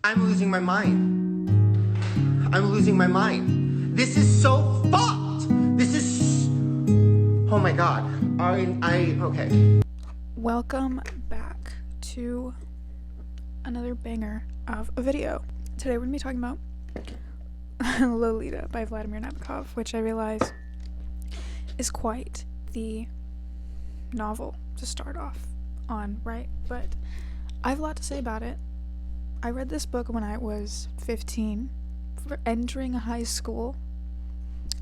I'm losing my mind. I'm losing my mind. This is so fucked. This is... Oh my god. Okay. Welcome back to another banger of a video. Today we're going to be talking about Lolita by Vladimir Nabokov, which I realize is quite the novel to start off on, right? But I have a lot to say about it. I read this book when I was 15, entering high school.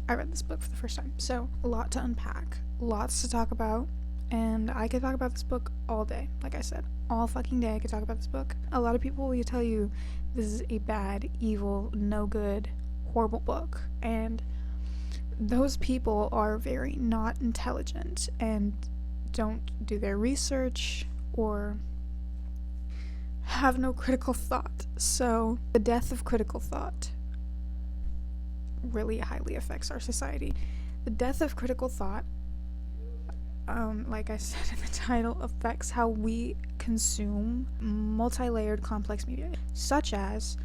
I read this book for the first time, so a lot to unpack, lots to talk about, and I could talk about this book all day. Like I said, all fucking day I could talk about this book. A lot of people will tell you this is a bad, evil, no good, horrible book, and those people are very not intelligent and don't do their research or have no critical thought. So the death of critical thought really highly affects our society. The death of critical thought, like I said in the title, affects how we consume multi-layered complex media, such as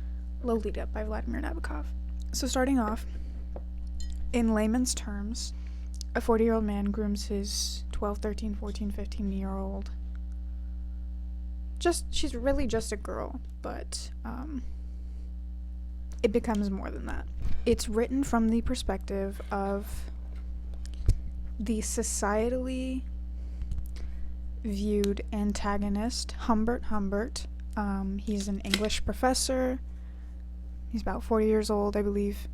Lolita by Vladimir Nabokov. So starting off, in layman's terms, a 40-year-old man grooms his 12, 13, 14, 15-year-old. She's really just a girl, but it becomes more than that. It's written from the perspective of the societally viewed antagonist, Humbert. He's an English professor. He's about 40 years old, I believe,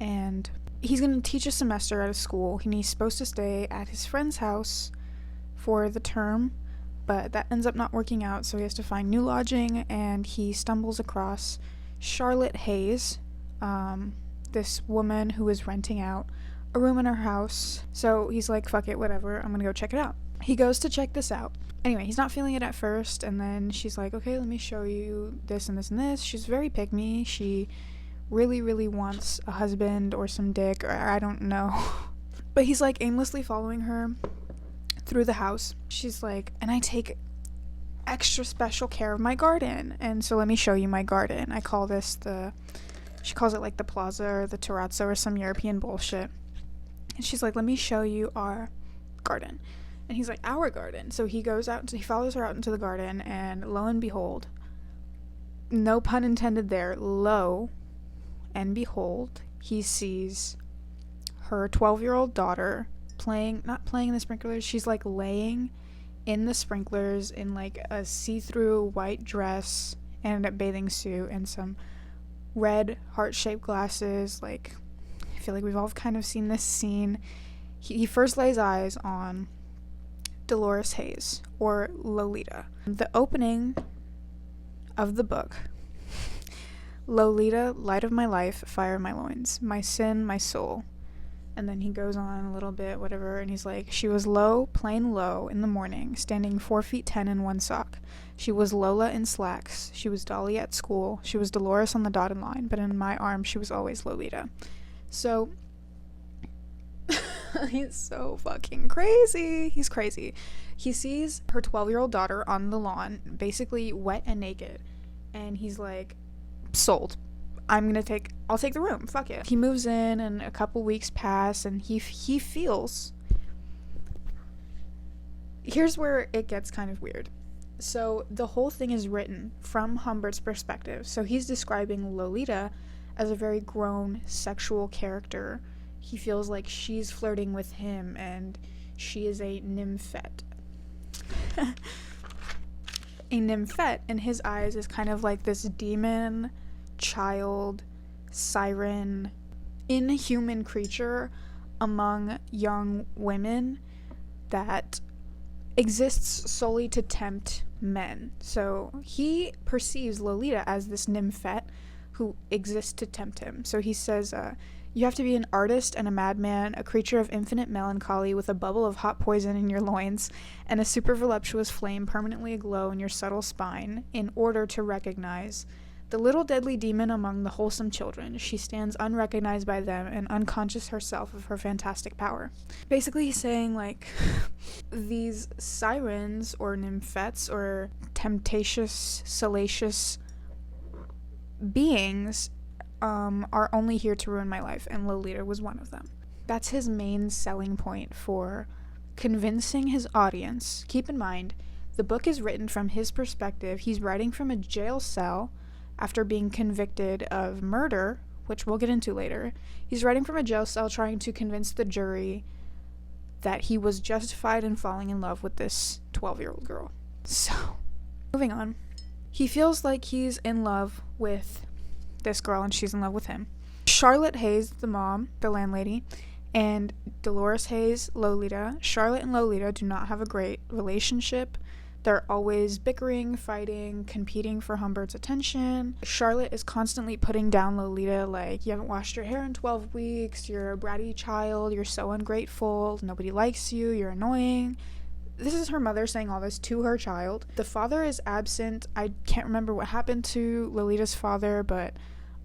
and he's going to teach a semester at a school, and he's supposed to stay at his friend's house for the term, but that ends up not working out, so he has to find new lodging, and he stumbles across Charlotte Hayes, this woman who is renting out a room in her house. So he's like, fuck it, whatever, I'm gonna go check it out. He goes to check this out. Anyway, he's not feeling it at first, and then she's like, okay, let me show you this and this and this. She's very pick-me. She really, really wants a husband or some dick, or I don't know. But he's like aimlessly following her through the house. She's like, and I take extra special care of my garden, and so let me show you my garden. I call this she calls it like the plaza or the terrazzo or some European bullshit. And she's like, let me show you our garden. And he's like, our garden. So he goes out, he follows her out into the garden, and lo and behold, no pun intended there, lo and behold, he sees her 12-year-old daughter not playing in the sprinklers, she's like laying in the sprinklers in like a see-through white dress and a bathing suit and some red heart-shaped glasses. Like, I feel like we've all kind of seen this scene. He first lays eyes on Dolores Hayes, or Lolita. The opening of the book, Lolita, light of my life, fire of my loins, my sin, my soul. And then he goes on a little bit, whatever, and he's like, she was low, plain low, in the morning, standing 4 feet 10 in one sock. She was Lola in slacks. She was Dolly at school. She was Dolores on the dotted line, but in my arms she was always Lolita. So, he's so fucking crazy. He's crazy. He sees her 12-year-old daughter on the lawn, basically wet and naked, and he's like, sold. I'll take the room, fuck it. He moves in, and a couple weeks pass, and he feels, here's where it gets kind of weird. So the whole thing is written from Humbert's perspective. So he's describing Lolita as a very grown sexual character. He feels like she's flirting with him, and she is a nymphette. A nymphette, in his eyes, is kind of like this demon, child, siren, inhuman creature among young women that exists solely to tempt men. So he perceives Lolita as this nymphette who exists to tempt him. So he says, you have to be an artist and a madman, a creature of infinite melancholy with a bubble of hot poison in your loins and a super voluptuous flame permanently aglow in your subtle spine in order to recognize the little deadly demon among the wholesome children. She stands unrecognized by them and unconscious herself of her fantastic power. Basically, he's saying, like, these sirens or nymphets or temptatious, salacious beings are only here to ruin my life, and Lolita was one of them. That's his main selling point for convincing his audience. Keep in mind, the book is written from his perspective. He's writing from a jail cell after being convicted of murder, which we'll get into later. He's writing from a jail cell trying to convince the jury that he was justified in falling in love with this 12-year-old girl. So, moving on. He feels like he's in love with this girl and she's in love with him. Charlotte Hayes, the mom, the landlady, and Dolores Hayes, Lolita. Charlotte and Lolita do not have a great relationship. They're always bickering, fighting, competing for Humbert's attention. Charlotte is constantly putting down Lolita, like, you haven't washed your hair in 12 weeks, you're a bratty child, you're so ungrateful, nobody likes you, you're annoying. This is her mother saying all this to her child. The father is absent. I can't remember what happened to Lolita's father, but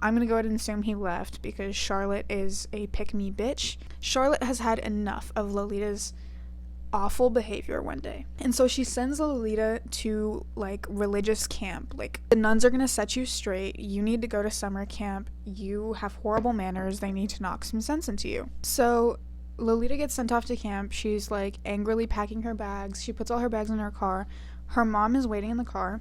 I'm gonna go ahead and assume he left because Charlotte is a pick-me bitch. Charlotte has had enough of Lolita's awful behavior one day, and so she sends Lolita to like religious camp. Like, the nuns are gonna set you straight, you need to go to summer camp, you have horrible manners, they need to knock some sense into you. So Lolita gets sent off to camp. She's like angrily packing her bags. She puts all her bags in her car. Her mom is waiting in the car,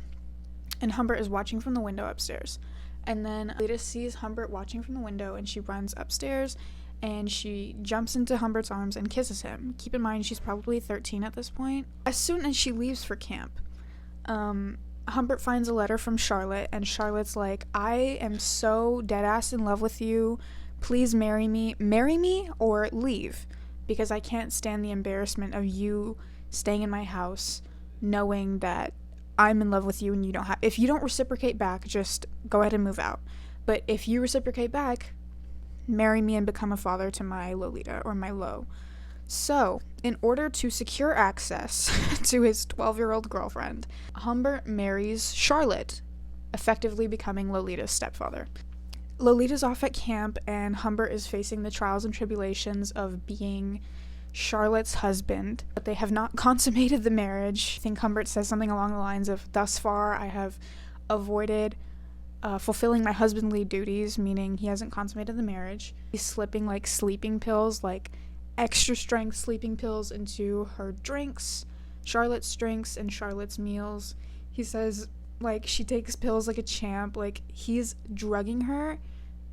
and Humbert is watching from the window upstairs. And then Lolita sees Humbert watching from the window, and she runs upstairs and she jumps into Humbert's arms and kisses him. Keep in mind, she's probably 13 at this point. As soon as she leaves for camp, Humbert finds a letter from Charlotte, and Charlotte's like, I am so deadass in love with you. Please marry me or leave, because I can't stand the embarrassment of you staying in my house knowing that I'm in love with you and you don't have, if you don't reciprocate back, just go ahead and move out. But if you reciprocate back, marry me and become a father to my Lolita, or my Lo. So, in order to secure access to his 12-year-old girlfriend, Humbert marries Charlotte, effectively becoming Lolita's stepfather. Lolita's off at camp, and Humbert is facing the trials and tribulations of being Charlotte's husband, but they have not consummated the marriage. I think Humbert says something along the lines of, thus far I have avoided fulfilling my husbandly duties, meaning he hasn't consummated the marriage. He's slipping like sleeping pills, like extra strength sleeping pills, into her drinks, Charlotte's drinks, and Charlotte's meals. He says, like, she takes pills like a champ. Like, he's drugging her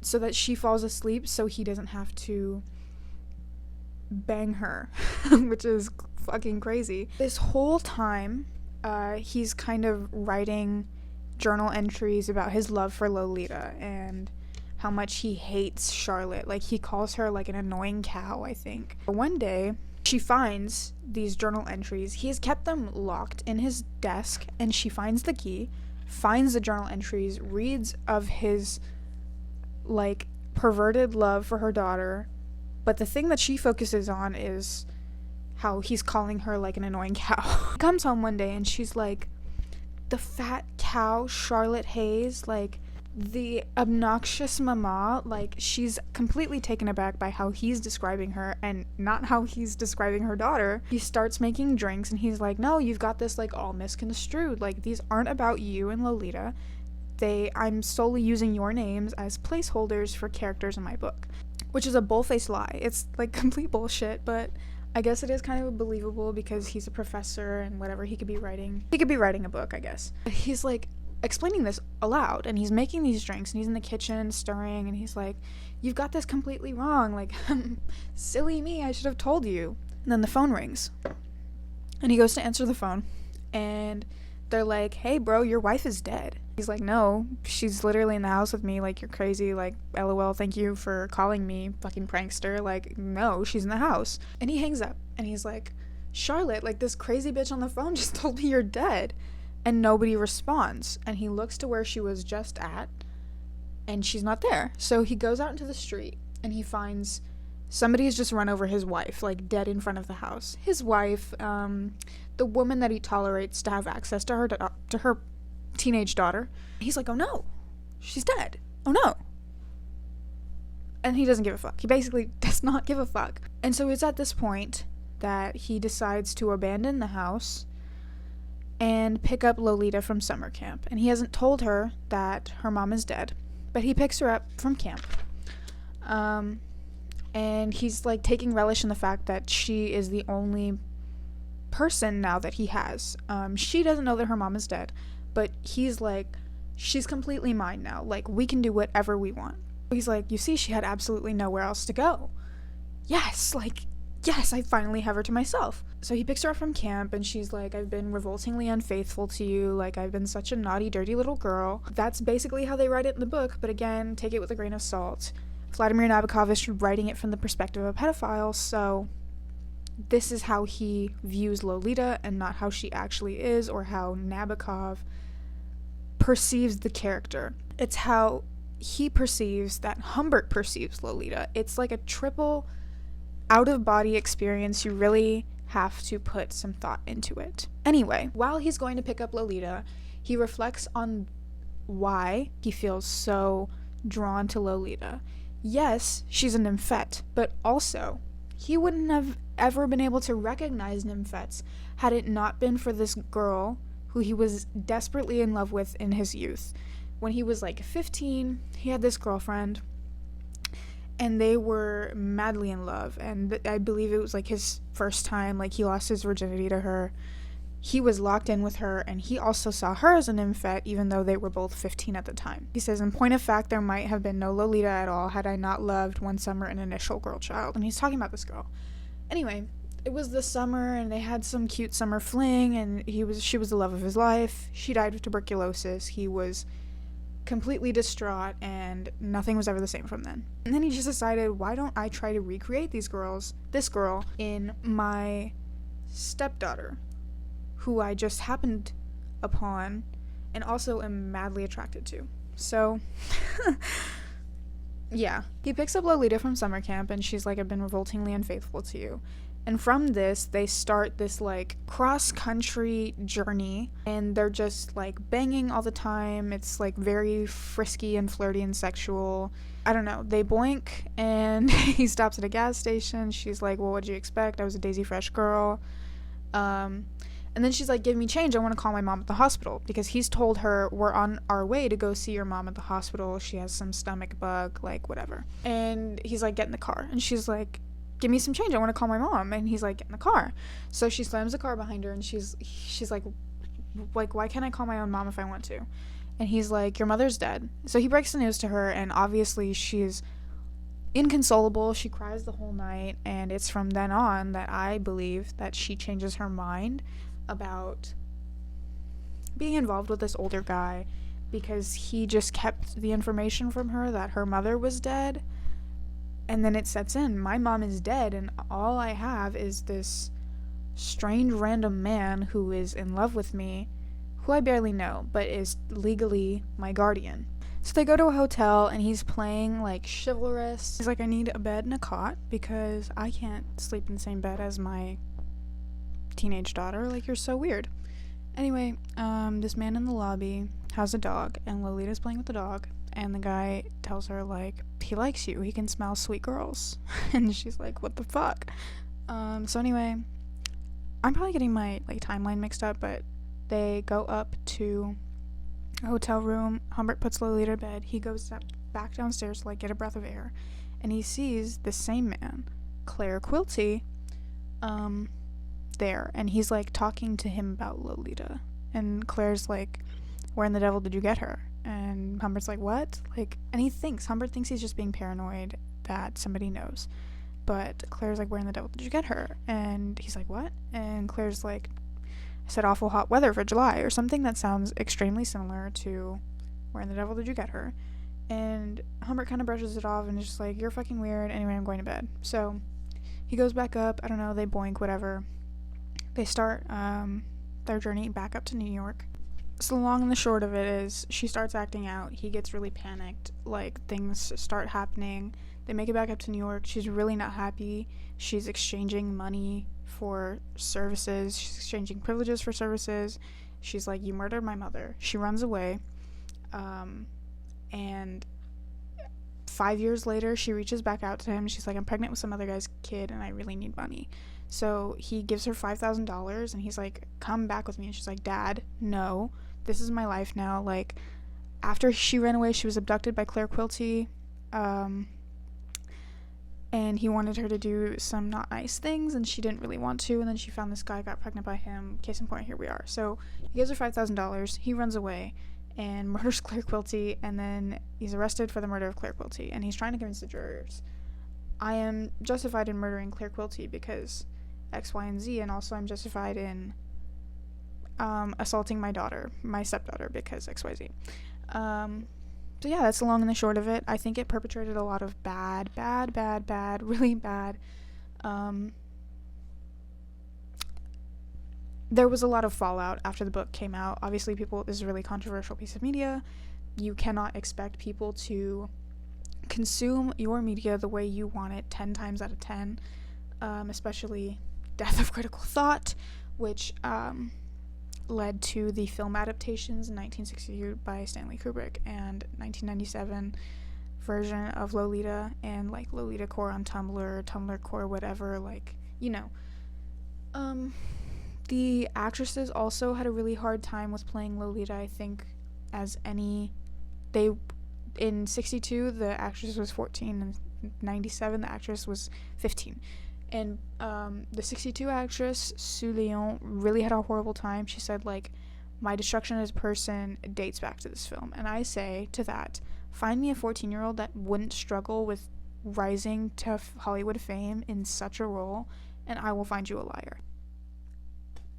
so that she falls asleep so he doesn't have to bang her, which is fucking crazy. This whole time, he's kind of writing journal entries about his love for Lolita and how much he hates Charlotte. Like, he calls her like an annoying cow, I think. One day, she finds these journal entries. He has kept them locked in his desk, and she finds the key, finds the journal entries, reads of his like perverted love for her daughter, but the thing that she focuses on is how he's calling her like an annoying cow. Comes home one day and she's like, the fat cow Charlotte Hayes, like the obnoxious mama. Like, she's completely taken aback by how he's describing her and not how he's describing her daughter. He starts making drinks and he's like, no, you've got this like all misconstrued, like these aren't about you and Lolita. I'm solely using your names as placeholders for characters in my book, which is a bull-faced lie. It's like complete bullshit, but I guess it is kind of believable because he's a professor and whatever, he could be writing a book, I guess. He's like explaining this aloud, and he's making these drinks, and he's in the kitchen stirring, and he's like, you've got this completely wrong, like, silly me, I should have told you. And then the phone rings, and he goes to answer the phone, and they're like, hey bro, your wife is dead. He's like, no, she's literally in the house with me, like, you're crazy, like, lol, thank you for calling me, fucking prankster, like, no, she's in the house. And he hangs up, and he's like, Charlotte, like, this crazy bitch on the phone just told me you're dead. And nobody responds, and he looks to where she was just at, and she's not there. So he goes out into the street, and he finds somebody has just run over his wife, like, dead in front of the house. His wife, the woman that he tolerates to have access to her teenage daughter. He's like, oh no, she's dead. Oh no. And he doesn't give a fuck. He basically does not give a fuck. And so it's at this point that he decides to abandon the house and pick up Lolita from summer camp. And he hasn't told her that her mom is dead. But he picks her up from camp. And he's like taking relish in the fact that she is the only person now that he has. She doesn't know that her mom is dead, but he's like, she's completely mine now. Like, we can do whatever we want. He's like, you see, she had absolutely nowhere else to go. Yes, I finally have her to myself. So he picks her up from camp, and she's like, I've been revoltingly unfaithful to you. Like, I've been such a naughty, dirty little girl. That's basically how they write it in the book, but again, take it with a grain of salt. Vladimir Nabokov is writing it from the perspective of a pedophile, so this is how he views Lolita and not how she actually is or how Nabokov perceives the character. It's how he perceives that Humbert perceives Lolita. It's like a triple out-of-body experience. You really have to put some thought into it. Anyway, while he's going to pick up Lolita, he reflects on why he feels so drawn to Lolita. Yes, she's a nymphette, but also he wouldn't have ever been able to recognize nymphets had it not been for this girl who he was desperately in love with in his youth. When he was like 15, he had this girlfriend, and they were madly in love, and I believe it was like his first time, like he lost his virginity to her. He was locked in with her, and he also saw her as a nymphette, even though they were both 15 at the time. He says, in point of fact, there might have been no Lolita at all had I not loved one summer an initial girl child. And he's talking about this girl. Anyway, it was the summer, and they had some cute summer fling, and she was the love of his life. She died of tuberculosis. He was completely distraught, and nothing was ever the same from then. And then he just decided, why don't I try to recreate this girl, in my stepdaughter, who I just happened upon and also am madly attracted to. So, yeah. He picks up Lolita from summer camp, and she's like, I've been revoltingly unfaithful to you. And from this, they start this, like, cross-country journey, and they're just, like, banging all the time. It's, like, very frisky and flirty and sexual. I don't know. They boink, and he stops at a gas station. She's like, well, what'd you expect? I was a Daisy Fresh girl. And then she's like, give me change. I want to call my mom at the hospital, because he's told her, we're on our way to go see your mom at the hospital. She has some stomach bug, like, whatever. And he's like, get in the car. And she's like, give me some change. I want to call my mom. And he's like, get in the car. So she slams the car behind her, and she's like, why can't I call my own mom if I want to? And he's like, your mother's dead. So he breaks the news to her, and obviously she's inconsolable. She cries the whole night, and it's from then on that I believe that she changes her mind about being involved with this older guy, because he just kept the information from her that her mother was dead. And then it sets in, my mom is dead, and all I have is this strange random man who is in love with me, who I barely know, but is legally my guardian. So they go to a hotel, and he's playing, like, chivalrous. He's like, I need a bed and a cot, because I can't sleep in the same bed as my teenage daughter. Like, you're so weird. Anyway, this man in the lobby has a dog, and Lolita's playing with the dog, and the guy tells her, like, he likes you, he can smell sweet girls. And she's like, what the fuck? So anyway, I'm probably getting my, like, timeline mixed up, but they go up to a hotel room. Humbert puts Lolita to bed. He goes back downstairs to, like, get a breath of air, and he sees the same man, Claire Quilty, there, and he's, like, talking to him about Lolita, and Claire's like, where in the devil did you get her? And Humbert's like, what? Like, and Humbert thinks he's just being paranoid that somebody knows, but Claire's like, where in the devil did you get her? And he's like, what? And Claire's like, I said awful hot weather for July, or something that sounds extremely similar to where in the devil did you get her? And Humbert kind of brushes it off and is just like, you're fucking weird. Anyway, I'm going to bed. So he goes back up. I don't know, they boink, whatever. They start their journey back up to New York. So the long and the short of it is, she starts acting out. He gets really panicked. Like, things start happening. They make it back up to New York. She's really not happy. She's exchanging money for services. She's exchanging privileges for services. She's like, you murdered my mother. She runs away. And 5 years later, she reaches back out to him. She's like, I'm pregnant with some other guy's kid, and I really need money. So he gives her $5,000, and he's like, come back with me. And she's like, Dad, no, this is my life now. Like, after she ran away, she was abducted by Claire Quilty, and he wanted her to do some not nice things, and she didn't really want to, and then she found this guy, got pregnant by him. Case in point, here we are. So he gives her $5,000, he runs away and murders Claire Quilty, and then he's arrested for the murder of Claire Quilty, and he's trying to convince the jurors, I am justified in murdering Claire Quilty because X, Y, and Z, and also I'm justified in assaulting my stepdaughter, because X, Y, Z. So yeah, that's the long and the short of it. I think it perpetrated a lot of really bad. There was a lot of fallout after the book came out. Obviously, this is a really controversial piece of media. You cannot expect people to consume your media the way you want it 10 times out of 10, especially Death of Critical Thought, which led to the film adaptations in 1962 by Stanley Kubrick and 1997 version of Lolita, and like Lolita Core on Tumblr Core, whatever, like, you know. The actresses also had a really hard time with playing Lolita, I think, in 62 the actress was 14, and 97 the actress was 15. And the 62 actress, Sue Lyon, really had a horrible time. She said, like, my destruction as a person dates back to this film. And I say to that, find me a 14-year-old that wouldn't struggle with rising to Hollywood fame in such a role, and I will find you a liar.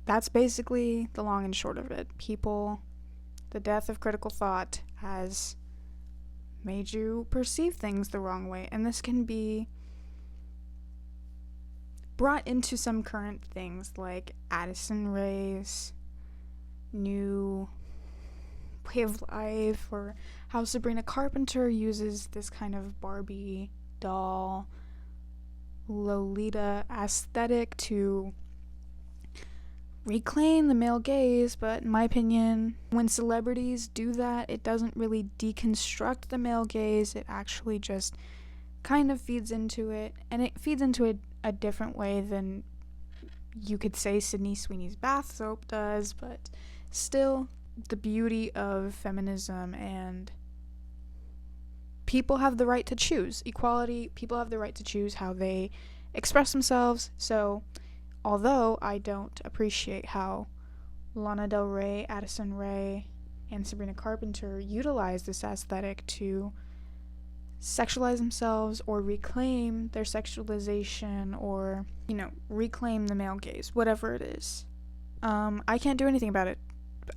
That's basically the long and short of it. The death of critical thought has made you perceive things the wrong way, and this can be brought into some current things like Addison Rae's new way of life, or how Sabrina Carpenter uses this kind of Barbie doll Lolita aesthetic to reclaim the male gaze. But in my opinion, when celebrities do that, it doesn't really deconstruct the male gaze. It actually just kind of feeds into it, and it feeds into it a different way than you could say Sydney Sweeney's bath soap does. But still, the beauty of feminism, and people have the right to choose equality. People have the right to choose how they express themselves. So although I don't appreciate how Lana Del Rey, Addison Rae, and Sabrina Carpenter utilize this aesthetic to sexualize themselves or reclaim their sexualization, or, you know, reclaim the male gaze, whatever it is, I can't do anything about it.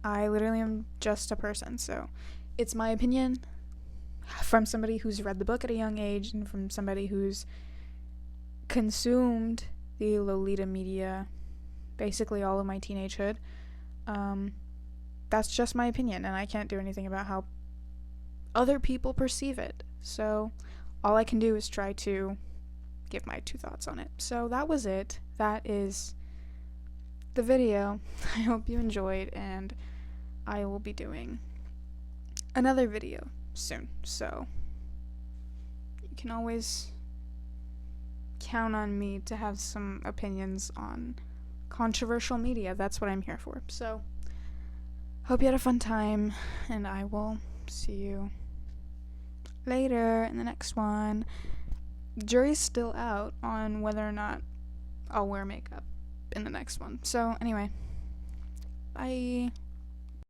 I literally am just a person. So it's my opinion from somebody who's read the book at a young age, and from somebody who's consumed the Lolita media basically all of my teenagehood. That's just my opinion, and I can't do anything about how other people perceive it. So all I can do is try to give my 2 thoughts on it. So that was it. That is the video. I hope you enjoyed, and I will be doing another video soon. So you can always count on me to have some opinions on controversial media. That's what I'm here for. So hope you had a fun time, and I will see you later in the next one. Jury's still out on whether or not I'll wear makeup in the next one. So anyway, bye.